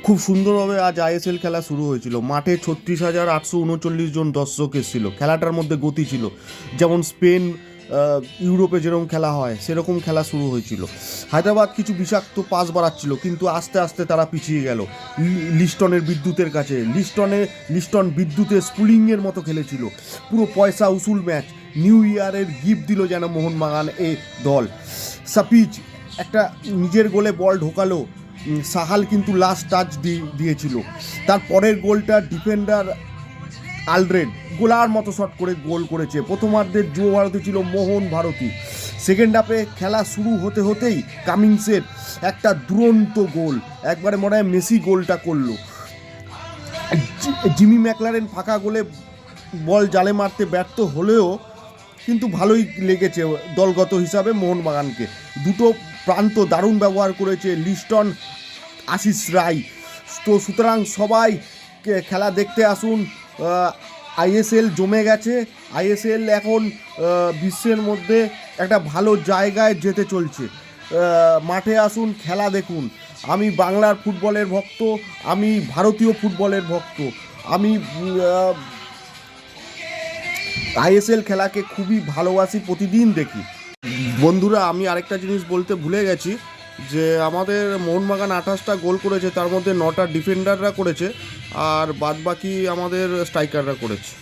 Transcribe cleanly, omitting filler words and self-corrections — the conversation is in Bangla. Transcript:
খুব সুন্দরভাবে আজ আইএসএল খেলা শুরু হয়েছিল। মাঠে 36,839 জন দর্শক এসেছিল। খেলাটার মধ্যে গতি ছিল, যেমন স্পেন ইউরোপে যেরকম খেলা হয় সেরকম খেলা শুরু হয়েছিল। হায়দ্রাবাদ কিছু বিষাক্ত পাস বাড়াচ্ছিল, কিন্তু আস্তে আস্তে তারা পিছিয়ে গেল লিস্টনের বিদ্যুতের কাছে। লিস্টন বিদ্যুতের স্পুলিংয়ের মতো খেলেছিল, পুরো পয়সা উসুল ম্যাচ। নিউ ইয়ারের গিফট দিল যেন মোহনবাগান এ দল। সাপিচ একটা নিজের গোলে বল ঢোকালো, সাহাল কিন্তু লাস্ট টাচ দিয়েছিল। তার পরের গোলটা ডিফেন্ডার আলড্রেড গোলার মতো শট করে গোল করেছে। প্রথমার্ধের যুব ভারতী ছিল মোহন ভারতী। সেকেন্ড হাফে খেলা শুরু হতে হতেই কামিংসের একটা দুরন্ত গোল, একবারে মনে হয় মেসি গোলটা করলো। জিমি ম্যাকলারেন ফাঁকা গোলে বল জালে মারতে ব্যর্থ হলেও কিন্তু ভালোই লেগেছে দলগত হিসাবে মোহনবাগানকে। দুটো প্রান্ত দারুণ ব্যবহার করেছে লিস্টন, আশিস রায়। তো সুতরাং সবাই খেলা দেখতে আসুন। আইএসএল জমে গেছে। আইএসএল এখন বিশ্বের মধ্যে একটা ভালো জায়গায় যেতে চলছে। মাঠে আসুন, খেলা দেখুন। আমি বাংলার ফুটবলের ভক্ত, আমি ভারতীয় ফুটবলের ভক্ত, আমি আইএসএল খেলাকে খুবই ভালোবাসি, প্রতিদিন দেখি। বন্ধুরা, আমি আরেকটা জিনিস বলতে ভুলে গেছি, যে আমাদের মোহনবাগান 28টা গোল করেছে, তার মধ্যে 9টা ডিফেন্ডাররা করেছে আর বাদবাকি আমাদের স্ট্রাইকাররা করেছে।